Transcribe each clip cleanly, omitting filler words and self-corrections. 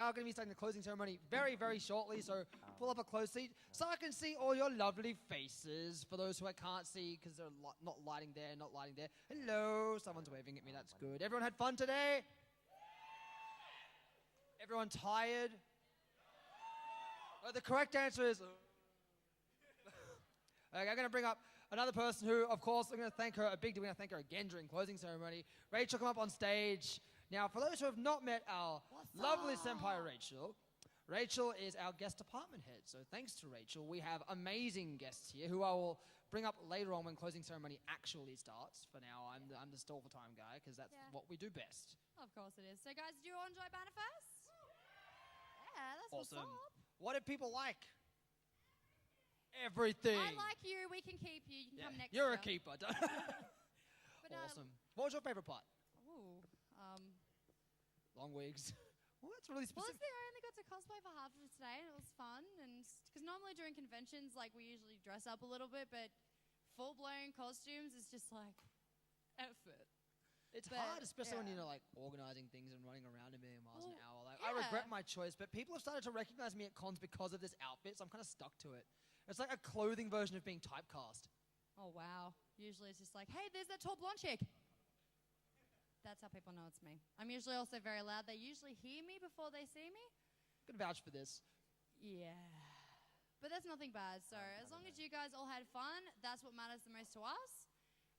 are going to be starting the closing ceremony very, very shortly, so pull up a close seat so I can see all your lovely faces. For those who I can't see because they're not lighting there, not lighting there. Hello, someone's waving at me, that's good. Everyone had fun today? Everyone tired? The correct answer is... Okay, I'm going to bring up another person who, of course, I'm going to thank her a big deal. We're going to thank her again during closing ceremony. Rachel, come up on stage. Now, for those who have not met our lovely senpai Rachel, Rachel is our guest department head. So thanks to Rachel, we have amazing guests here who I will bring up later on when closing ceremony actually starts. For now, I'm the stall for time guy because that's what we do best. Of course it is. So guys, did you all enjoy Bannerfest? Yeah, that's awesome. What's up. What did people like? Everything. I like you. We can keep you. You can come next You're year. a keeper. But, awesome. What was your favorite part? Ooh, long wigs. Well, that's really specific. Well, I only got to cosplay for half of it today, and it was fun. And because normally during conventions, like we usually dress up a little bit, but full-blown costumes is just like effort. It's hard, especially when you're like organizing things and running around a million miles an hour. Like I regret my choice, but people have started to recognize me at cons because of this outfit, so I'm kind of stuck to it. It's like a clothing version of being typecast. Oh wow! Usually it's just like, hey, there's that tall blonde chick. That's how people know it's me. I'm usually also very loud. They usually hear me before they see me. I can vouch for this. Yeah. But that's nothing bad. So as long as you guys all had fun, that's what matters the most to us.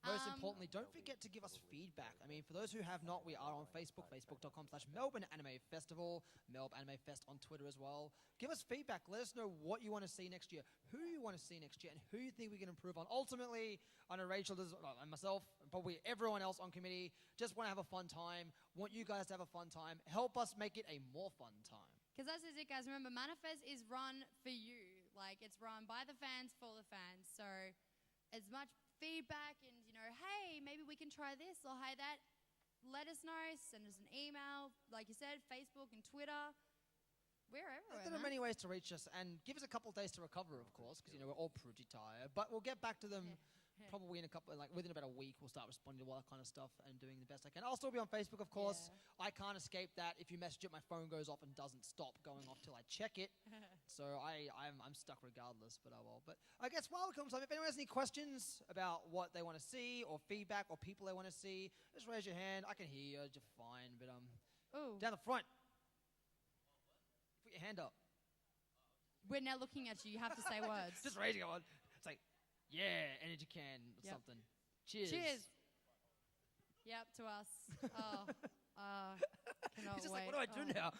Most importantly, don't forget to give us feedback. I mean, for those who have not, we are on Facebook, facebook.com/Melbourne Anime Festival, Melbourne Anime Fest on Twitter as well. Give us feedback. Let us know what you want to see next year, who you want to see next year, and who you think we can improve on. Ultimately, I know Rachel does, and myself, and probably everyone else on committee, just want to have a fun time, want you guys to have a fun time. Help us make it a more fun time. Because that's it, guys. Remember, Manifest is run for you. Like, it's run by the fans for the fans. So as much feedback and, you know, hey, maybe we can try this or hey, that, let us know. Send us an email. Like you said, Facebook and Twitter. We're everywhere, There are many ways to reach us, and give us a couple of days to recover, of course, because, you know, we're all pretty tired. But we'll get back to them probably in a couple, like within about a week. We'll start responding to all that kind of stuff and doing the best I can. I'll still be on Facebook, of course. I can't escape that. If you message it, my phone goes off and doesn't stop going off till I check it. So I'm stuck regardless, but I will. But I guess while it comes up, if anyone has any questions about what they want to see or feedback or people they want to see, just raise your hand. I can hear you. You're fine. But down the front. Put your hand up. We're now looking at you. You have to say words. Just raising it. It's like, yeah, energy can or something. Cheers. Cheers. Yep, to us. Oh, cannot He's just wait. like, what do I do now?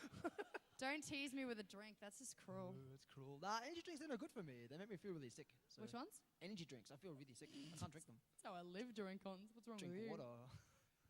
Don't tease me with a drink. That's just cruel. Oh, that's cruel. Nah, energy drinks, they're no good for me. They make me feel really sick. So Which ones? Energy drinks. I feel really sick. I can't drink them. That's how I live during cons. What's wrong with you? Drink water.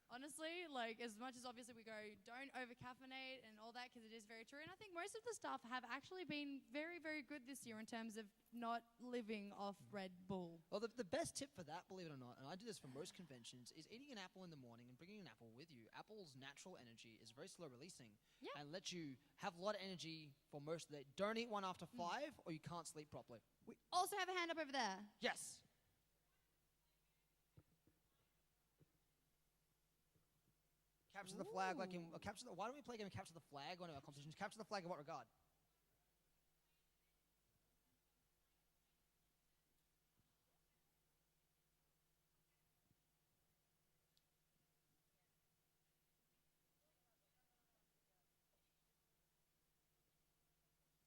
Honestly, like, as much as obviously we go, don't over-caffeinate and all that, because it is very true. And I think most of the staff have actually been very, very good this year in terms of not living off Red Bull. Well, the best tip for that, believe it or not, and I do this for most conventions, is eating an apple in the morning and bringing an apple with you. Apple's natural energy is very slow releasing and lets you have a lot of energy for most of the day. Don't eat one after 5 or you can't sleep properly. We also have a hand up over there. Yes. Capture the flag like in... why don't we play a game of Capture the Flag on our competitions? Capture the flag in what regard?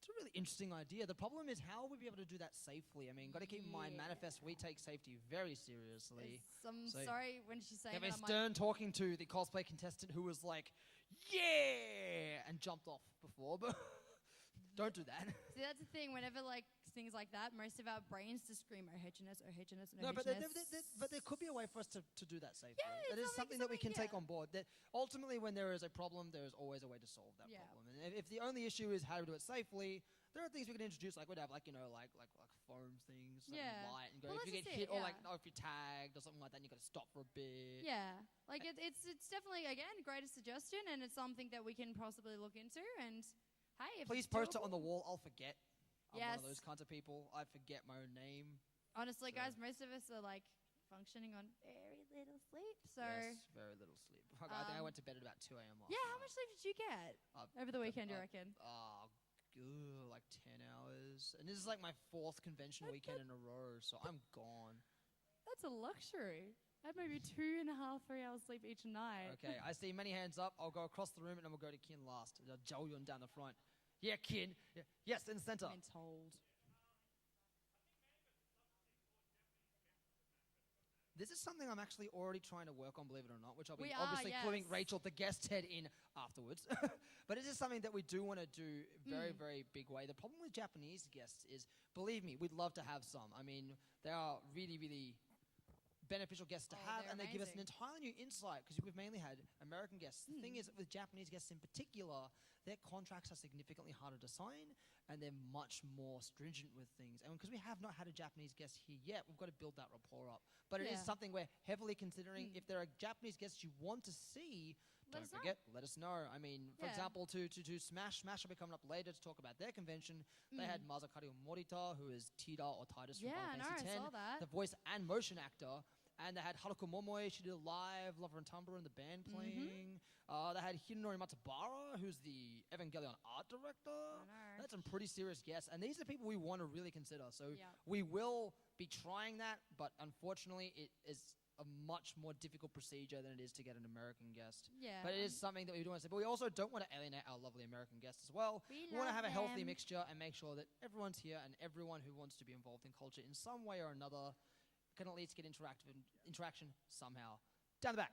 It's a really interesting idea. The problem is how will we be able to do that safely? I mean, got to keep in mind, Manifest, we take safety very seriously. I'm sorry when she's saying that. Stern talking to the cosplay contestant who was like, yeah, and jumped off before, but don't do that. See, that's the thing. Whenever like things like that, most of our brains just scream, oh, HNS, oh, HNS, No, but there could be a way for us to do that safely. Yeah, that is something that we can take on board. That ultimately, when there is a problem, there is always a way to solve that problem. And if the only issue is how to do it safely, there are things we can introduce, like we'd have, like, you know, like foam things, light, and go. If you get hit, or if you're tagged or something like that, and you got to stop for a bit. Yeah, like it's definitely again greatest suggestion, and it's something that we can possibly look into. And hey, if please post it on the wall. I'll forget. I'm one of those kinds of people. I forget my own name. Honestly, guys, most of us are like functioning on very little sleep. So Yes, very little sleep. I think I went to bed at about 2 a.m. last yeah, how night. much sleep did you get Uh, over the weekend? You reckon? Like 10 hours. And this is like my 4th convention weekend in a row, so I'm gone. That's a luxury. I had maybe 2.5, 3 hours sleep each night. Okay, I see many hands up. I'll go across the room and then we'll go to Kin last. Jolyun down the front. Yeah, Kin. Yeah. Yes, in the center. I've been told. This is something I'm actually already trying to work on, believe it or not, which I'll be We are, obviously including yes. Rachel, the guest head, in afterwards. But this is something that we do want to do very, very big way. The problem with Japanese guests is, believe me, we'd love to have some. I mean, they are really, really beneficial guests to have, they're and they give us an amazing. entirely new insight because we've mainly had American guests. The thing is, with Japanese guests in particular, their contracts are significantly harder to sign, and they're much more stringent with things. And because we have not had a Japanese guest here yet, we've got to build that rapport up. But it is Yeah. something we're heavily considering. If there are Japanese guests you want to see, Let don't us know. forget, let us know. I mean, for Yeah. example, to Smash will be coming up later to talk about their convention. They had Mazakari Morita, who is Tida or Titus from Yeah, I Final know, Fantasy I X, saw that. the voice and motion actor. And they had Haruko Momoe, she did a live Lover and Tumblr in the band playing. They had Hidenori Matsubara, who's the Evangelion art director. I know. That's some pretty serious guests. And these are people we want to really consider. So Yep. we will be trying that, but unfortunately it is a much more difficult procedure than it is to get an American guest. Yeah. But it is something that we do want to say. But we also don't want to alienate our lovely American guests as well. We want to love have a healthy them. mixture and make sure that everyone's here and everyone who wants to be involved in culture in some way or another can at least get interaction somehow. Down the back.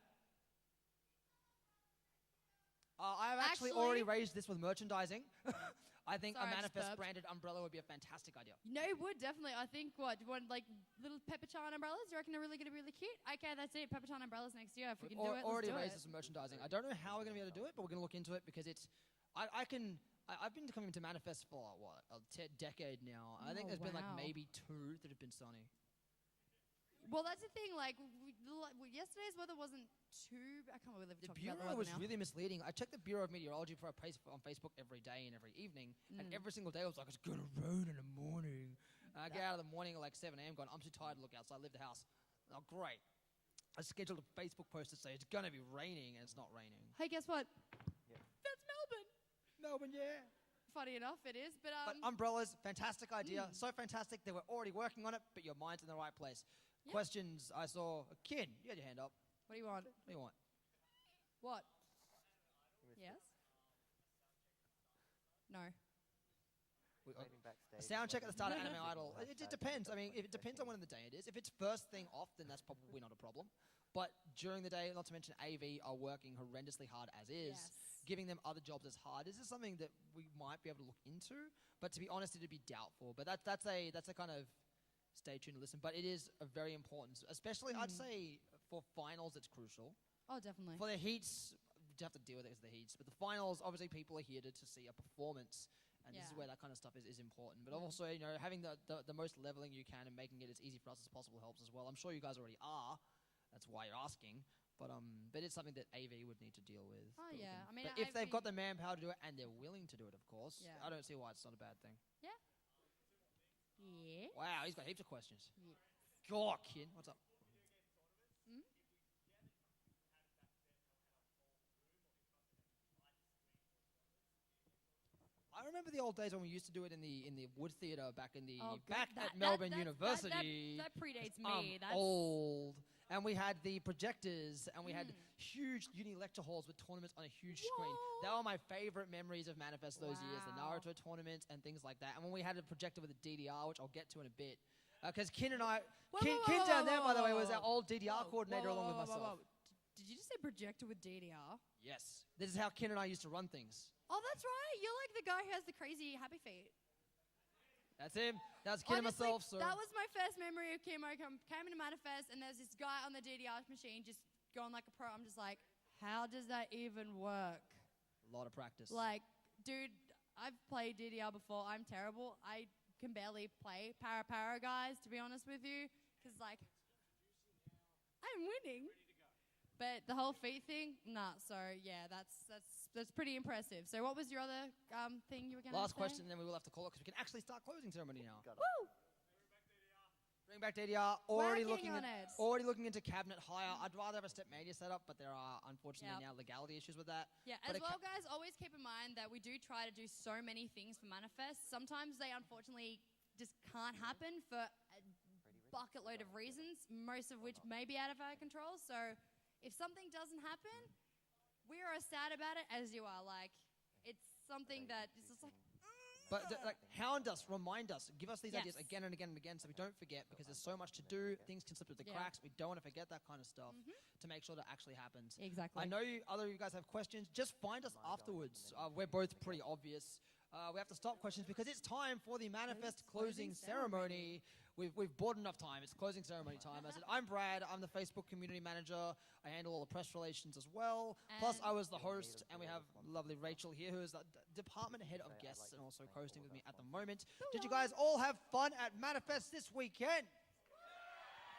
I've actually already raised this with merchandising. I think Sorry, a I just Manifest burped. branded umbrella would be a fantastic idea. No, it would definitely. I think what like little pepperchan umbrellas. You reckon they're really going to be really cute? Okay, that's it. Pepperchan umbrellas next year. If we can do it, Already let's do raised it. some merchandising. I don't know how we're going to be able to do it, but we're going to look into it because it's. I've been coming to Manifest for a decade now. I think Oh, there's been like wow. maybe 2 that have been sunny. Well, that's the thing. Like yesterday's weather wasn't too. I can't believe we're The talking about the Bureau weather was now. really misleading. I checked the Bureau of Meteorology for a post on Facebook every day and every evening, and every single day it was like, it's going to rain in the morning. And I get out of the morning at like 7 a.m. going, I'm too tired to look outside, leave the house. Oh, great. I scheduled a Facebook post to say it's going to be raining, and it's not raining. Hey, guess what? Yeah. That's Melbourne. Melbourne, yeah. Funny enough, it is. But But umbrellas, fantastic idea. So fantastic that we're already working on it, but your mind's in the right place. Yep. Questions, I saw a kid. You had your hand up. what do you want? What do you want? What? Yes. No. Waiting backstage. A sound check at the start of waiting Anime for Idol. signal It just hashtag depends. I and mean, it depends on when in the day it is. If it's first thing off, then that's probably not a problem. But during the day, not to mention AV are working horrendously hard as is. Yes. Giving them other jobs as hard. This is something that we might be able to look into, but to be honest, it'd be doubtful. But that's a kind of stay tuned to listen. But it is a very important, especially I'd say for finals, it's crucial. Oh, definitely. For the heats, you have to deal with it as the heats. But the finals, obviously, people are here to see a performance. And this is Yeah. where that kind of stuff is important. But also, you know, having the most leveling you can and making it as easy for us as possible helps as well. I'm sure you guys already are. That's why you're asking. But it's something that AV would need to deal with. Oh, But we yeah. can- I mean, but if they've got AV the manpower to do it and they're willing to do it, of course, Yeah. I don't see why it's not a bad thing. Yeah. Wow, he's got heaps of questions. Yeah. God, kid, what's up? I remember the old days when we used to do it in the Wood Theatre back in the Oh, back God, at Melbourne University. That predates I'm me. That's old. And we had the projectors, and we had huge uni lecture halls with tournaments on a huge screen. That were my favorite memories of Manifest those years, the Wow. Naruto tournaments and things like that. And when we had a projector with a DDR, which I'll get to in a bit, because Kin and I, Kin down there, by the way, was our old DDR coordinator along with myself. Did you just say projector with DDR? Yes, this is how Kin and I used to run things. Oh, that's right. You're like the guy who has the crazy happy feet. That's him. That's Kin and Honestly, myself. So that was my first memory of Kim. I came into Manifest, and there's this guy on the DDR machine just going like a pro. I'm just like, how does that even work? a lot of practice. Like, dude, I've played DDR before. I'm terrible. I can barely play para guys, to be honest with you, because like, I'm winning. But the whole feet thing, nah. So yeah, that's pretty impressive. So what was your other thing you were going to say? Last question, and then we will have to call it because we can actually start closing ceremony now. Got it. Woo! Bring back DDR. Already Working looking on it. already looking into cabinet hire. I'd rather have a step mania setup, but there are unfortunately now legality issues with that. Yeah, But as well, guys, always keep in mind that we do try to do so many things for Manifest. Sometimes they unfortunately just can't happen for a bucket load of reasons, most of which may be out of our control. So if something doesn't happen, we are as sad about it as you are. Like, it's something that is just like, But like, hound us, remind us, give us these Yes. ideas again and again and again, so we don't forget. Because there's so much to do, things can slip through the Yeah. cracks. We don't want to forget that kind of stuff to make sure that actually happens. exactly. I know other of you guys have questions. Just find us afterwards. We're both pretty obvious. We have to stop questions because it's time for the manifest closing ceremony. We've bought enough time. It's closing ceremony time. I said, I'm Brad. I'm the Facebook community manager. I handle all the press relations as well. Plus, I was the host, and we have lovely Rachel here, who is the department head of guests and also co-hosting with me at the moment. Did you guys all have fun at Manifest this weekend?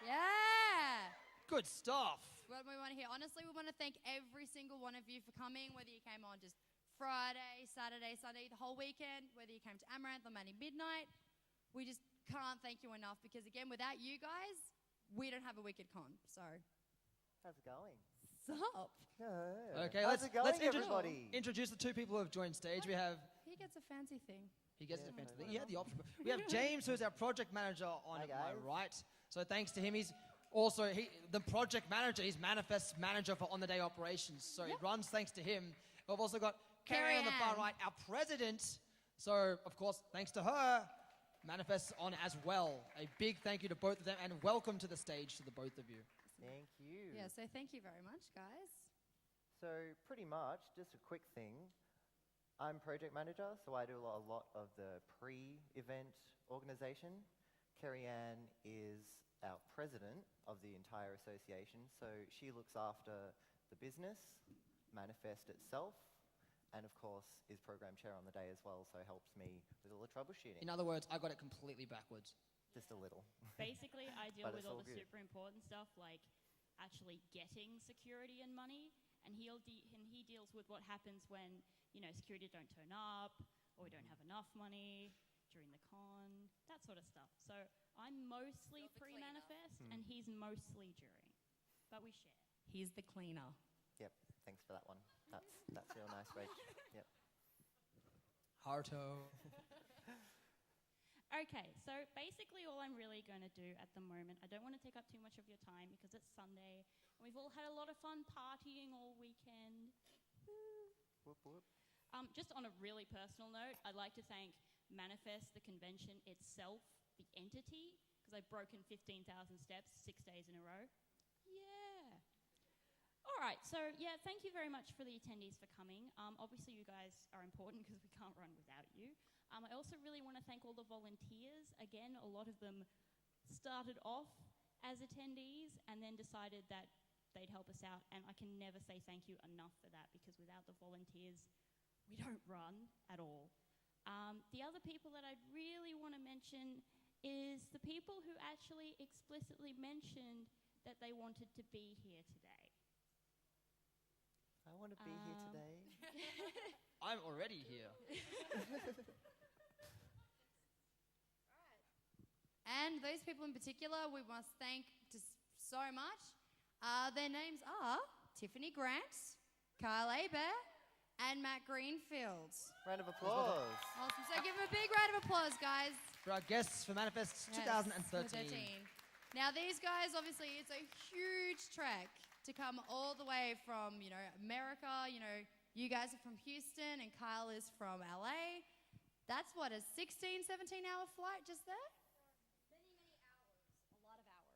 Yeah. Good stuff. What we want to hear. Honestly, we want to thank every single one of you for coming, whether you came on just Friday, Saturday, Sunday, the whole weekend, whether you came to Amaranth on Monday midnight. We just can't thank you enough because, again, without you guys, we don't have a Wicked Con. So, How's it going? sup? Okay, How's it going, let's everybody? introduce the two people who have joined stage. We have He gets a fancy thing. He gets Yeah. a fancy thing. He had the option. We have James, who's our project manager on Hi, my guys. right. So thanks to him, he's also the project manager. He's Manifest manager for on-the-day operations. So it runs thanks to him. We've also got Carrie on the far Carrie-Ann. right, our president. So, of course, thanks to her, Manifest's on as well. A big thank you to both of them, and welcome to the stage to the both of you. Thank you. Yeah, so thank you very much, guys. So pretty much, just a quick thing. I'm project manager, so I do a lot of the pre-event organization. Carrie-Ann is our president of the entire association, so she looks after the business, Manifest itself, and of course is program chair on the day as well, so helps me with all the troubleshooting. In other words, I got it completely backwards. Just a little. Basically, I deal But with it's all all the good. super important stuff like actually getting security and money, and he deals with what happens when security don't turn up or we don't have enough money during the con, that sort of stuff. So I'm mostly pre-manifest, and he's mostly during, but we share. He's the cleaner. Yep, thanks for that one. That's real nice, Rach. Yep. Harto. Okay, so basically all I'm really going to do at the moment, I don't want to take up too much of your time because it's Sunday, and we've all had a lot of fun partying all weekend. Whoop, whoop. Just on a really personal note, I'd like to thank Manifest, the convention itself, the entity, because I've broken 15,000 steps 6 days in a row. Yeah. All right, so yeah, thank you very much for the attendees for coming. Obviously, you guys are important because we can't run without you. I also really want to thank all the volunteers. Again, a lot of them started off as attendees and then decided that they'd help us out, and I can never say thank you enough for that because without the volunteers, we don't run at all. The other people that I'd really want to mention is the people who actually explicitly mentioned that they wanted to be here today. I want to be here today. I'm already here. And those people in particular, we must thank just so much. Their names are Tiffany Grant, Kyle Hebert, and Matt Greenfield. Round of applause. Awesome. So give them a big round of applause, guys. For our guests for Manifest Yes, 2013. Now, these guys, obviously, it's a huge trek to come all the way from, America. You guys are from Houston and Kyle is from LA. That's what, a 16, 17-hour flight just there? Many, many hours. A lot of hours.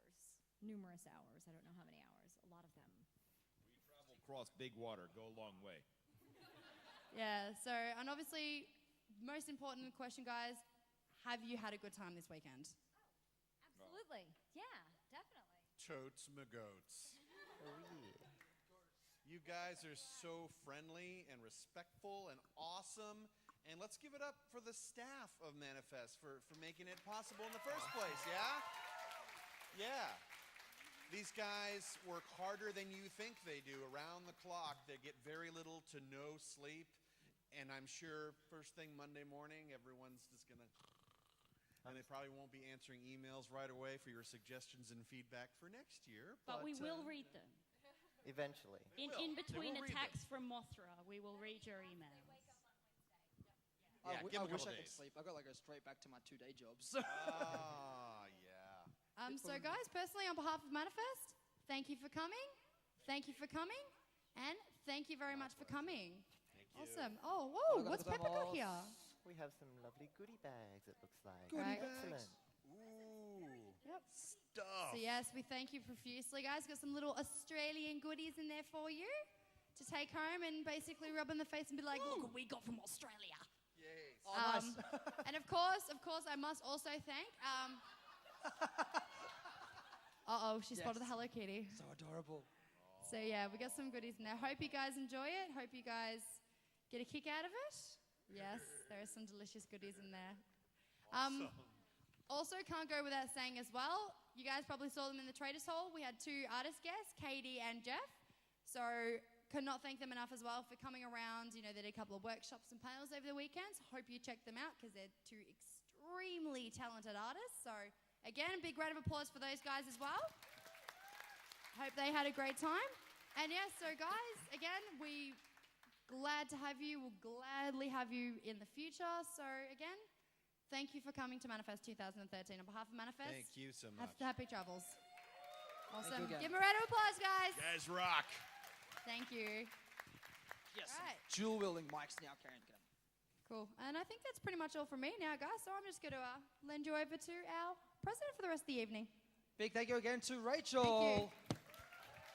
Numerous hours. I don't know how many hours. A lot of them. We travel across big water, go a long way. Yeah, so, and obviously, most important question, guys, have you had a good time this weekend? Absolutely. Yeah, definitely. Totes magoats. Oh, yeah. You guys are so friendly and respectful and awesome. And let's give it up for the staff of Manifest for making it possible in the first place, yeah? Yeah. These guys work harder than you think they do around the clock. They get very little to no sleep. And I'm sure first thing Monday morning, everyone's just going to And they probably won't be answering emails right away for your suggestions and feedback for next year. But we will read them. Eventually. In between will read attacks from Mothra, we will read your emails. Yeah, I give 'em a wish couple I could days. sleep. I got to go straight back to my 2-day jobs. Ah, yeah. So guys, personally on behalf of Manifest, thank you for coming. Thank you for coming. And thank you very much for coming. Thank you. Awesome. Oh, whoa, what's Arigatou Pepper got gozaimasu. here? We have some lovely goodie bags, it looks like. Goodie Excellent. Ooh. Yep. Stuff. So yes, we thank you profusely, guys. Got some little Australian goodies in there for you to take home and basically rub in the face and be like, look what we got from Australia. Yay. Oh, nice. And of course, I must also thank. She spotted the Yes. Hello Kitty. So adorable. So yeah, we got some goodies in there. Hope you guys enjoy it. Hope you guys get a kick out of it. Yes, there are some delicious goodies in there. Also, can't go without saying as well, you guys probably saw them in the Traders Hall. We had 2 artist guests, Katie and Jeff. So cannot thank them enough as well for coming around. You know, they did a couple of workshops and panels over the weekends. Hope you check them out because they're 2 extremely talented artists. So again, a big round of applause for those guys as well. Hope they had a great time. And yeah, so guys, again, we glad to have you. We'll gladly have you in the future. So again, thank you for coming to Manifest 2013. On behalf of Manifest, Thank you so much. happy travels. Awesome. again. Give them a round of applause, guys. You guys rock. Thank you. Yes. Right. Dual wielding mics now carrying the gun. Cool. And I think that's pretty much all from me now, guys. So I'm just going to lend you over to our president for the rest of the evening. Big thank you again to Rachel.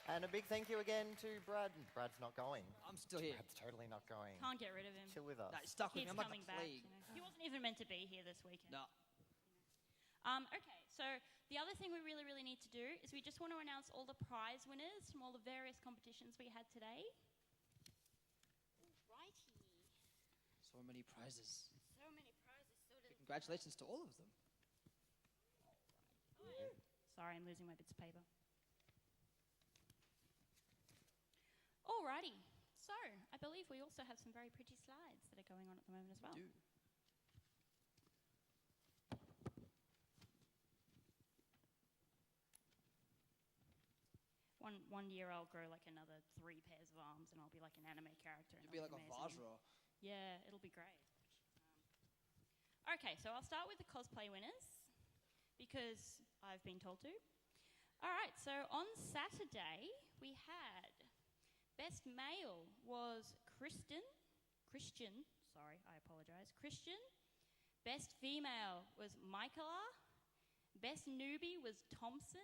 And a big thank you again to Brad. Brad's not going. I'm still here. Brad's totally not going. Can't get rid of him. Chill with us. Nah, he's stuck with Keeps me. I'm like coming a back. plague. You know. He wasn't even meant to be here this weekend. No. Okay, so the other thing we really, really need to do is we just want to announce all the prize winners from all the various competitions we had today. Righty. So many prizes. So many prizes. So little. Congratulations to all of them. Sorry, I'm losing my bits of paper. Alrighty. So, I believe we also have some very pretty slides that are going on at the moment as well. Do. One year I'll grow like another 3 pairs of arms and I'll be like an anime character. And You'd be it'll like a amazing. Vajra. Yeah, it'll be great. Okay, so I'll start with the cosplay winners because I've been told to. All right, so on Saturday we had best male was Christian. Sorry, I apologize. Christian. Best female was Michaela. Best newbie was Thompson.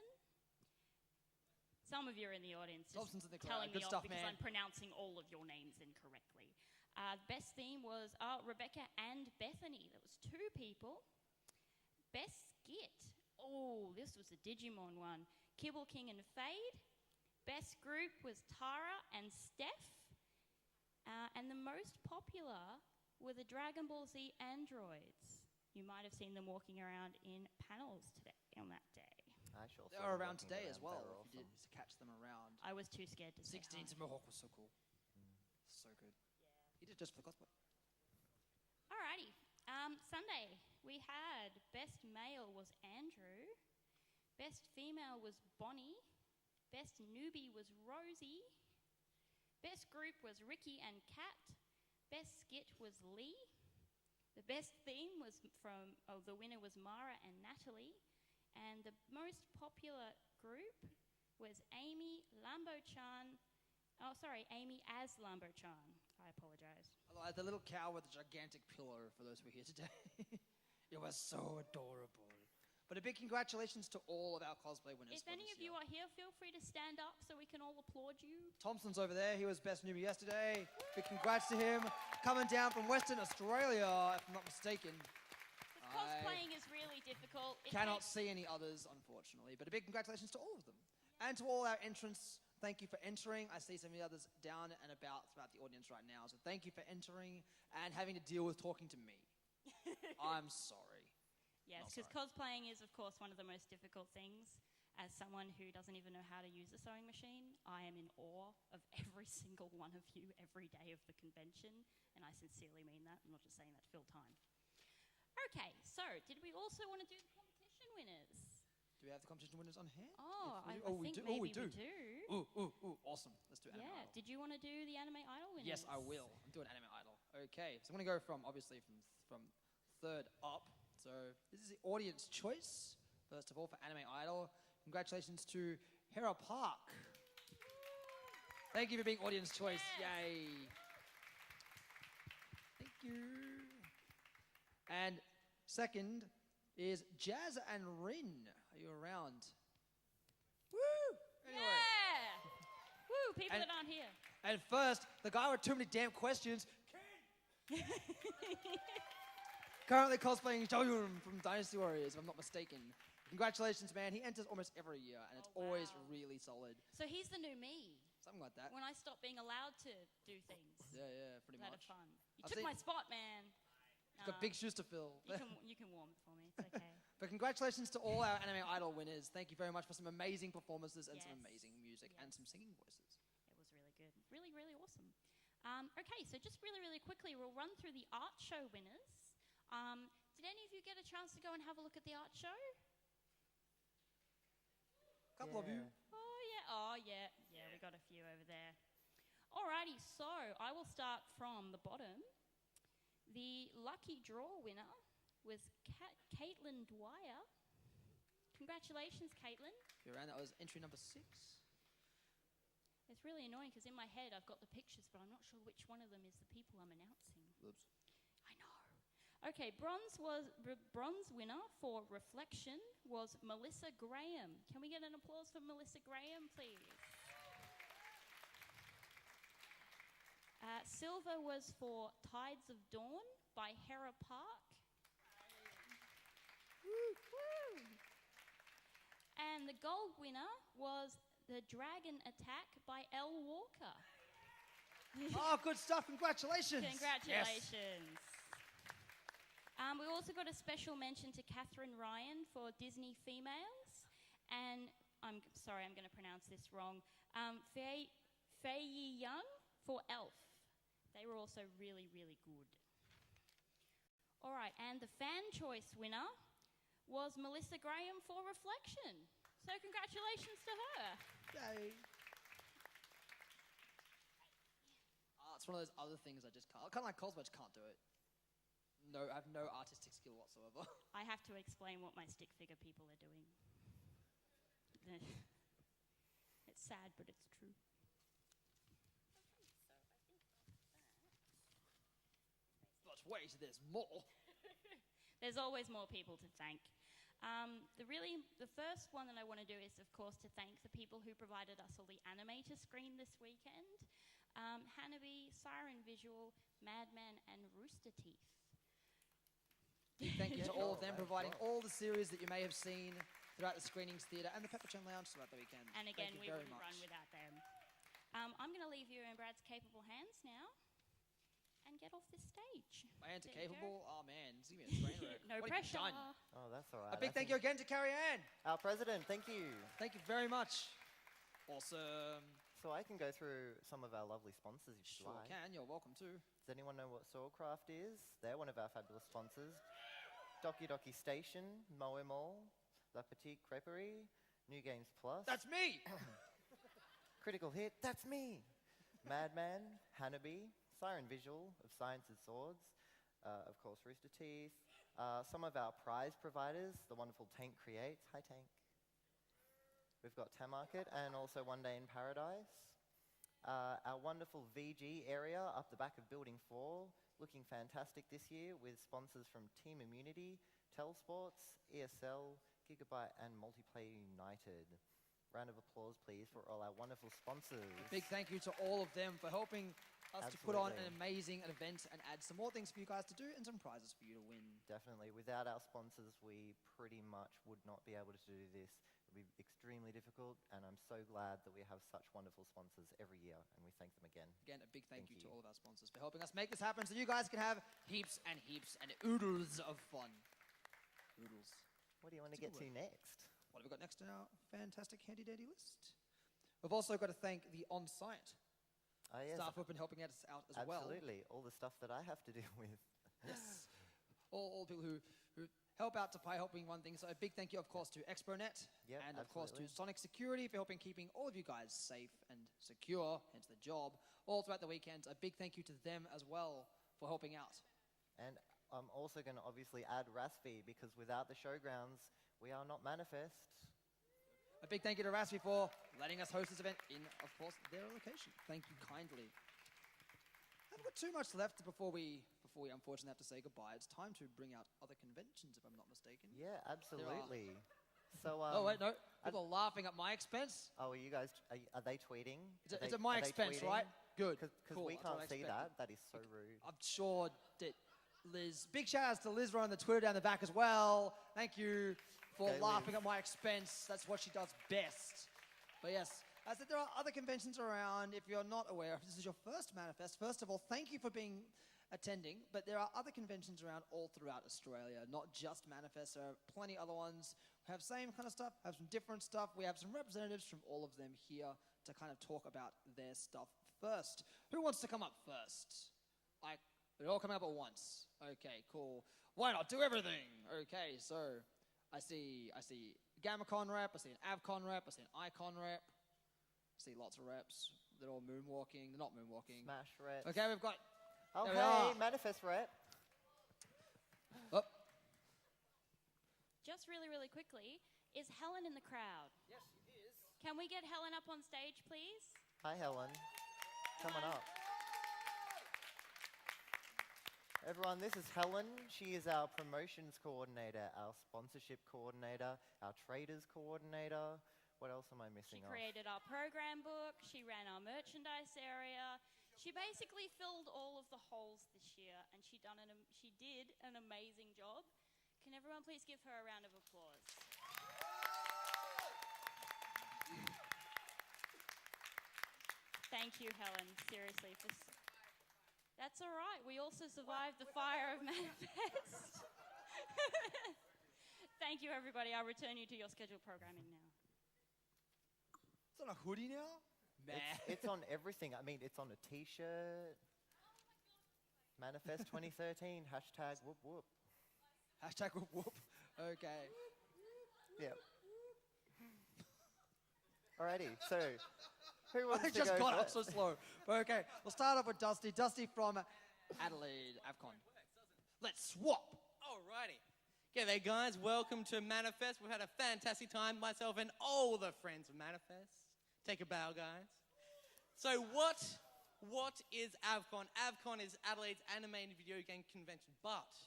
Some of you are in the audience just Thompson's in the crowd. telling Good me stuff, off because man. I'm pronouncing all of your names incorrectly. Best theme was Rebecca and Bethany. That was 2 people. Best skit. Oh, this was a Digimon one. Kibble King and Fade. Best group was Tara and Steph. And the most popular were the Dragon Ball Z androids. You might have seen them walking around in panels today on that day. I sure They saw are them around walking today around. as well. They were If you awesome. did catch them around. I was too scared to say 16 to hi. Mohawk was so cool. So good. He did just for the cosplay. Alrighty. Sunday, we had best male was Andrew. Best female was Bonnie. Best newbie was Rosie. Best group was Ricky and Kat. Best skit was Lee. The best theme was the winner was Mara and Natalie. And the most popular group was Amy Lambo-chan. Oh, sorry, Amy as Lambo-chan. I apologize. I like the little cow with the gigantic pillow for those who are here today. It was so adorable. But a big congratulations to all of our cosplay winners. If for any this of you year. are here, feel free to stand up so we can all applaud you. Thompson's over there. He was best newbie yesterday. Big congrats to him. Coming down from Western Australia, if I'm not mistaken. Cosplaying is really difficult. It Cannot takes- see any others, unfortunately. But a big congratulations to all of them. And to all our entrants, thank you for entering. I see some of the others down and about throughout the audience right now. So thank you for entering and having to deal with talking to me. I'm sorry. Yes, Not because cosplaying is, of course, one of the most difficult things. As someone who doesn't even know how to use a sewing machine, I am in awe of every single one of you every day of the convention, and I sincerely mean that. I'm not just saying that to fill time. Okay, So, did we also want to do the competition winners? Do we have the competition winners on hand? Oh, If I we think do. maybe we do. Ooh, awesome. Let's do Anime Yeah. Idol. Did you want to do the Anime Idol winners? Yes, I will. I'm doing Anime Idol. Okay, so I'm going to go obviously from third up. So this is the audience choice, first of all, for Anime Idol. Congratulations to Hera Park. Thank you for being audience choice. Yay. Thank you. And second is Jazz and Rin. Are you around? Woo! Anyway. Yeah! Woo, people And- that aren't here. And first, the guy with too many damn questions, currently cosplaying Joyun from Dynasty Warriors, if I'm not mistaken. Congratulations, man. He enters almost every year, and it's Oh, always wow. really solid. So he's the new me. Something like that. When I stopped being allowed to do things. Yeah, pretty That much. are fun. You I've took seen- my spot, man. He's got big shoes to fill. You can warm it for me. It's okay. But congratulations to all our Anime Idol winners. Thank you very much for some amazing performances and some Yes. amazing music and Yes. some singing voices. It was really good. Really, really awesome. Okay, so just really, really quickly, we'll run through the art show winners. Did any of you get a chance to go and have a look at the art show? A couple of you. Oh, yeah. Yeah, we got a few over there. Alrighty, so I will start from the bottom. The lucky draw winner was Caitlin Dwyer. Congratulations, Caitlin. If you're around, that was entry number 6. It's really annoying because in my head I've got the pictures, but I'm not sure which one of them is the people I'm announcing. Oops. I know. Okay, bronze winner for Reflection was Melissa Graham. Can we get an applause for Melissa Graham, please? Silver was for Tides of Dawn by Hera Park. Woo. And the gold winner was The Dragon Attack by Elle Walker. Oh, good stuff. Congratulations. Congratulations. Yes. We also got a special mention to Catherine Ryan for Disney Females. And I'm sorry, I'm going to pronounce this wrong. Fei Yi Young for Elf. They were also really, really good. All right, and the fan choice winner was Melissa Graham for Reflection. So congratulations to her. Yay. It's one of those other things I just can't. Kind of like cosplay, I just can't do it. No, I have no artistic skill whatsoever. I have to explain what my stick figure people are doing. It's sad, but it's true. But wait, there's more. There's always more people to thank. The first one that I want to do is, of course, to thank the people who provided us all the animator screen this weekend. Hanabi, Siren Visual, Madman, and Rooster Teeth. Big thank you to all of them Sure, providing sure. all the series that you may have seen throughout the screenings theatre and the Pepperchin Lounge throughout the weekend. And again, Thank we you very wouldn't much. run without them. I'm going to leave you in Brad's capable hands now and get off this stage. My hands are There you capable. Oh man, it's gonna be a train wreck. No What have you pressure. done? Oh, that's all right. A big thank you again to Carrie Ann. Our president, thank you. Thank you very much. Awesome. So I can go through some of our lovely sponsors if you Sure like. can. You're welcome to. Does anyone know what Soilcraft is? They're one of our fabulous sponsors. Doki Doki Station, Moe Mall, La Petite Creperie, New Games Plus, That's me. Critical Hit, that's me, Madman, Hanabi, Siren Visual of Science and Swords, of course Rooster Teeth, some of our prize providers, the wonderful Tank Creates, hi Tank. We've got Tamarket and also One Day in Paradise. Our wonderful VG area up the back of Building 4, looking fantastic this year with sponsors from Team Immunity, Telsports, ESL, Gigabyte and Multiplayer United. Round of applause please for all our wonderful sponsors. Big thank you to all of them for helping us to put on an Absolutely. amazing event and add some more things for you guys to do and some prizes for you to win. Definitely. Without our sponsors, we pretty much would not be able to do this. It would be extremely difficult, and I'm so glad that we have such wonderful sponsors every year, and we thank them again. Again, a big thank you to you. all of our sponsors for helping us make this happen so you guys can have heaps and oodles of fun. Oodles. What do you want to It's a get good to next? What have we got next in our fantastic handy dandy list? We've also got to thank the on-site Oh, yes. staff who've been helping us out as well. Absolutely. All the stuff that I have to deal with. Yes. All the people who who help out to by helping run things. So a big thank you, of course, to ExpoNet Yep, and, of course, to absolutely. Sonic Security for helping keeping all of you guys safe and secure, hence the job, all throughout the weekends. A big thank you to them as well for helping out. And I'm also going to obviously add Raspy, because without the showgrounds, we are not Manifest. A big thank you to Raspy for letting us host this event in, of course, their location. Thank you kindly. Haven't got too much left before we unfortunately have to say goodbye. It's time to bring out other conventions, if I'm not mistaken. Yeah, absolutely. So, Oh, wait, no. People are laughing at my expense. Oh, are you guys? Are they tweeting? It's at my expense, right? Good. Because Cool, we that's what can't I see expected. that. That is so rude. I'm sure that Liz. Big shout outs to Liz running the Twitter down the back as well. Thank you for Go, laughing Liz. at my expense. That's what she does best. But yes, as I said, there are other conventions around. If you're not aware, if this is your first Manifest, first of all, thank you for attending. But there are other conventions around all throughout Australia, not just Manifest. There are plenty other ones who have same kind of stuff, have some different stuff. We have some representatives from all of them here to kind of talk about their stuff first. Who wants to come up first? We're all coming up at once. Okay, cool. Why not do everything? Okay, so I see GammaCon rep, I see an AvCon rep, I see an ICon rep. I see lots of reps. They're all moonwalking. They're not moonwalking. Smash reps. Okay, we've got... Oh, there we are. hey, Manifest rep. Oh, Just really, really quickly, is Helen in the crowd? yes, she is. Can we get Helen up on stage, please? Hi, Helen. Come on on. up. Everyone, this is Helen. She is our promotions coordinator, our sponsorship coordinator, our traders coordinator. What else am I missing She off? created our program book. She ran our merchandise area. She basically filled all of the holes this year, and she did an amazing job. Can everyone please give her a round of applause? Thank you, Helen, seriously. That's all right. We also survived the fire of Manifest. Thank you, everybody. I'll return you to your scheduled programming now. It's on a hoodie now? It's on everything. I mean, it's on a T-shirt. Manifest 2013. Hashtag whoop whoop. Hashtag whoop whoop. Okay. Yep. Alrighty. So, who wants I to just go got up first? so slow. But okay, we'll start off with Dusty. Dusty from Adelaide, AvCon. Let's swap. Alrighty. G'day guys, welcome to Manifest. We've had a fantastic time, myself and all the friends of Manifest. Take a bow, guys. So what is AvCon? AvCon is Adelaide's animated video game convention, but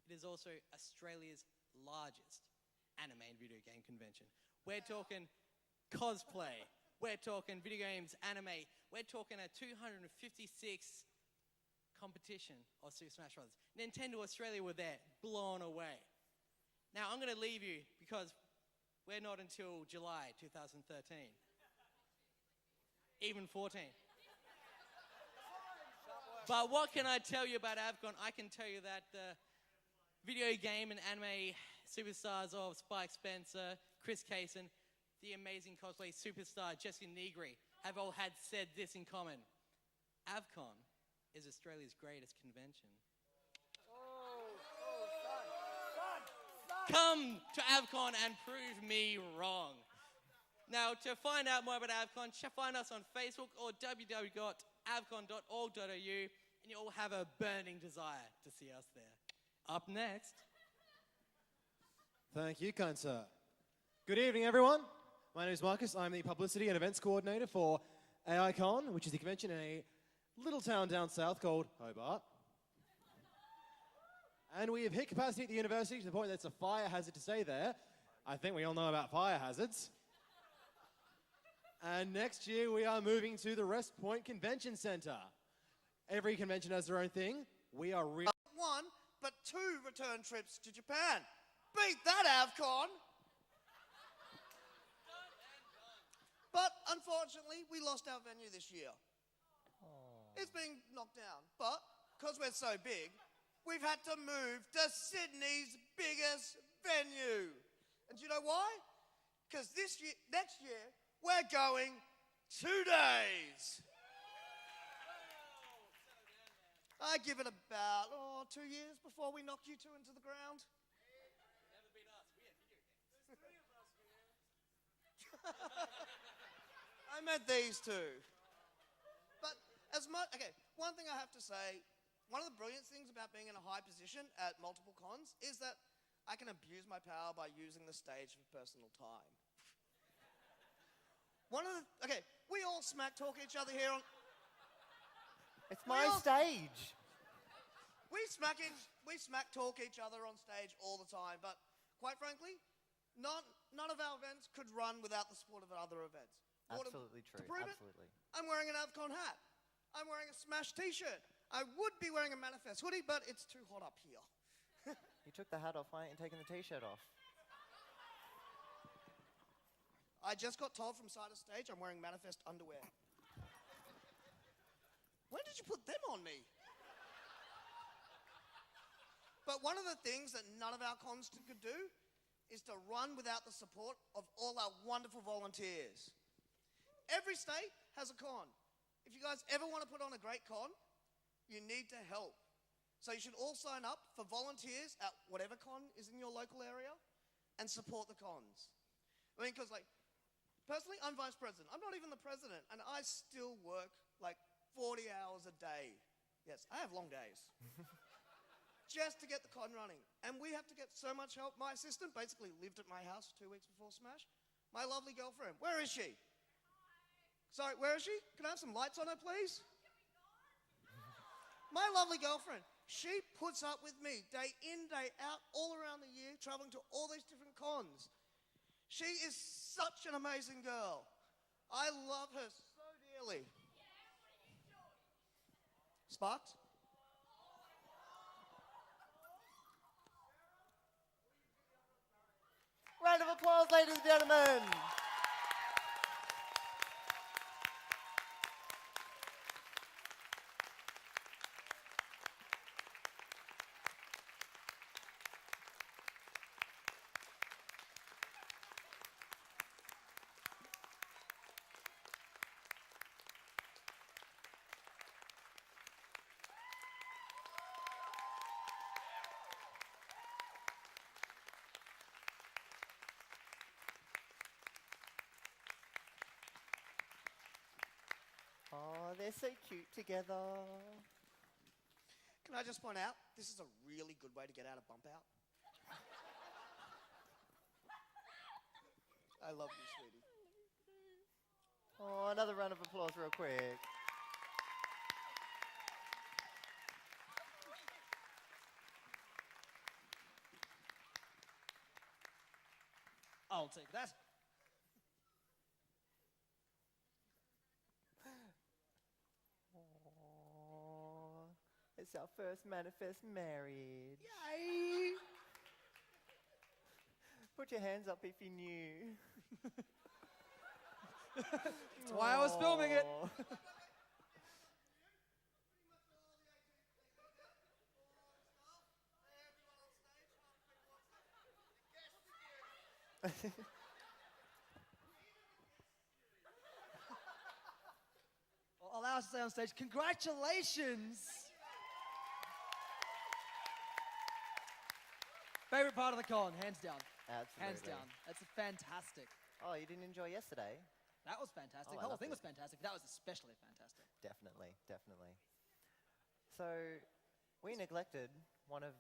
it is also Australia's largest animated video game convention. We're talking cosplay. We're talking video games, anime. We're talking a 256 competition of Super Smash Bros. Nintendo Australia were there, blown away. Now, I'm going to leave you because we're not until July 2013. Even 14. But what can I tell you about AvCon? I can tell you that the video game and anime superstars of Spike Spencer, Chris Kaysen, the amazing cosplay superstar Jesse Negri have all had said this in common. AvCon is Australia's greatest convention. Come to AvCon and prove me wrong. Now, to find out more about AvCon, find us on Facebook or www.avcon.org.au, and you'll have a burning desire to see us there. Up next. Thank you, kind sir. Good evening, everyone. My name is Marcus. I'm the Publicity and Events Coordinator for AICon, which is the convention in a little town down south called Hobart. And we have hit capacity at the university to the point that it's a fire hazard to stay there. I think we all know about fire hazards. And next year we are moving to the Rest Point Convention Center. Every convention has their own thing. We are really... One, but two return trips to Japan. Beat that, AvCon! But unfortunately, we lost our venue this year. It's been knocked down. But because we're so big, we've had to move to Sydney's biggest venue. And do you know why? Because next year, we're going 2 days. I give it about 2 years before we knock you two into the ground. Never beat us. We had video games. There's 3 of us, man. I meant these two. But one thing I have to say, one of the brilliant things about being in a high position at multiple cons is that I can abuse my power by using the stage for personal time. We all smack talk each other here on... It's my stage. We smack talk each other on stage all the time, but quite frankly, none of our events could run without the support of other events. Absolutely true. To prove Absolutely. it, I'm wearing an AvCon hat. I'm wearing a Smash t-shirt. I would be wearing a Manifest hoodie, but it's too hot up here. You took the hat off. Why aren't you taking the t-shirt off? I just got told from side of stage I'm wearing Manifest underwear. When did you put them on me? But one of the things that none of our cons could do is to run without the support of all our wonderful volunteers. Every state has a con. If you guys ever want to put on a great con, you need to help. So you should all sign up for volunteers at whatever con is in your local area and support the cons. I mean, because personally, I'm vice president. I'm not even the president, and I still work 40 hours a day. Yes, I have long days. Just to get the con running. And we have to get so much help. My assistant basically lived at my house 2 weeks before Smash. My lovely girlfriend. Where is she? Sorry, where is she? Can I have some lights on her, please? My lovely girlfriend. She puts up with me day in, day out, all around the year, traveling to all these different cons. She is such an amazing girl. I love her so dearly. Sparks? Round of applause, ladies and gentlemen. Oh, they're so cute together. Can I just point out, this is a really good way to get out of bump out. I love you, sweetie. Oh, another round of applause real quick. I'll take that. Oh, it's our first Manifest marriage. Yay! Put your hands up if you knew. That's why I was filming it. Aw. Well, allow us to say on stage, congratulations! Favorite part of the con, hands down. Absolutely. Hands down. That's fantastic. Oh, you didn't enjoy yesterday? That was fantastic. Oh, the I whole loved thing it. was fantastic. That was especially fantastic. Definitely, definitely. So, we neglected one of,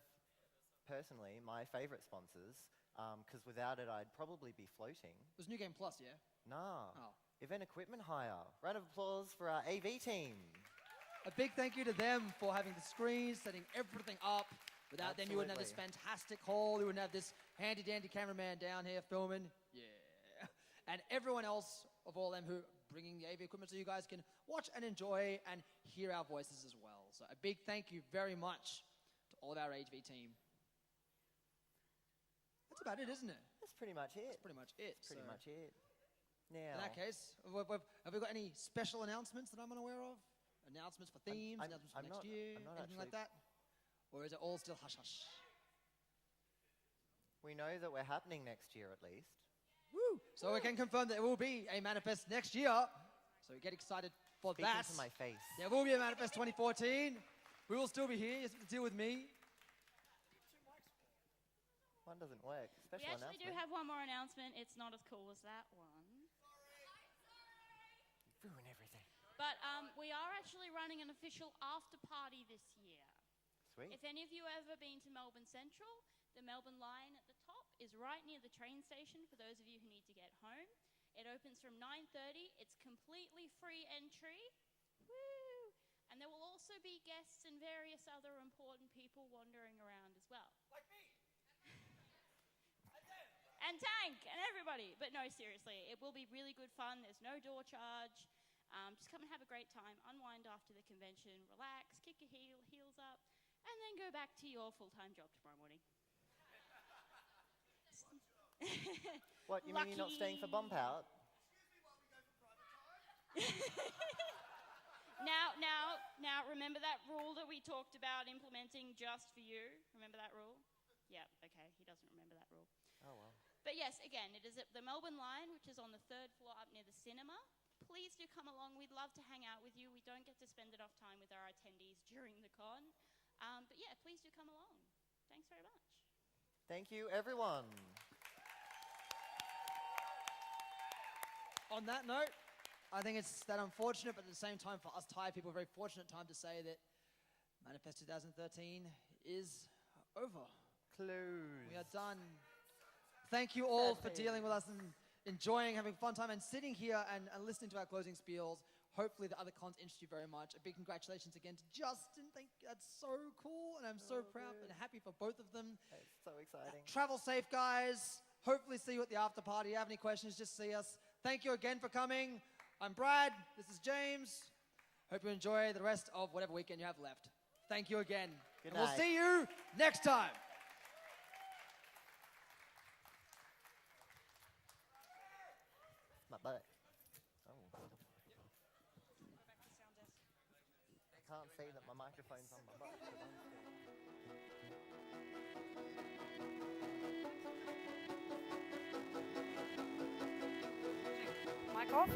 personally, my favourite sponsors, because without it, I'd probably be floating. It was New Game Plus, yeah? Nah. Oh. Event Equipment Hire. Round of applause for our AV team. A big thank you to them for having the screens, setting everything up. Without them, you wouldn't have this Absolutely. fantastic hall. You wouldn't have this handy-dandy cameraman down here filming. Yeah. And everyone else of all them who are bringing the AV equipment so you guys can watch and enjoy and hear our voices as well. So a big thank you very much to all of our AV team. That's about it, isn't it? That's pretty much it. That's pretty much it. Pretty So much it. In Now, that case, have we got any special announcements that I'm unaware of? Announcements for themes, announcements for I'm next not- year, I'm not anything like actually- that? Or is it all still hush-hush? we know that we're happening next year at least. Woo! So we can confirm that there will be a Manifest next year. So get excited for Speak that. into my face. There will be a Manifest 2014. We will still be here. You just have to deal with me. One doesn't work. We Special actually do announcement. have one more announcement. It's not as cool as that one. Ruin everything. But we are actually running an official after party this year. Sweet. If any of you have ever been to Melbourne Central, the Melbourne line at the top is right near the train station for those of you who need to get home. It opens from 9:30. It's completely free entry. Woo! And there will also be guests and various other important people wandering around as well. Like me. And Tank and everybody. But no, seriously, it will be really good fun. There's no door charge. Just come and have a great time, unwind after the convention, relax, kick your heels up, and then go back to your full-time job tomorrow morning. What, you mean you're not staying for bump out? Now, remember that rule that we talked about implementing just for you? Remember that rule? Yeah, okay, he doesn't remember that rule. Oh, well. But yes, again, it is at the Melbourne line, which is on the 3rd floor up near the cinema. Please do come along. We'd love to hang out with you. We don't get to spend enough time with our attendees during the con. But yeah, please do come along. Thanks very much. Thank you, everyone. On that note, I think it's that unfortunate, but at the same time, for us Thai people, a very fortunate time to say that Manifest 2013 is over. Close. We are done. Thank you all Sad for day. dealing with us and enjoying, having a fun time, and sitting here and listening to our closing spiels. Hopefully the other cons interest you very much. A big congratulations again to Justin. That's so cool, and I'm so proud and happy for both of them. It's so exciting. Travel safe, guys. Hopefully see you at the after party. If you have any questions, just see us. Thank you again for coming. I'm Brad. This is James. Hope you enjoy the rest of whatever weekend you have left. Thank you again. Good And we'll night. see you next time. My butt. Oh. I can't say that my microphone's on my butt. but I'm still- Mic off?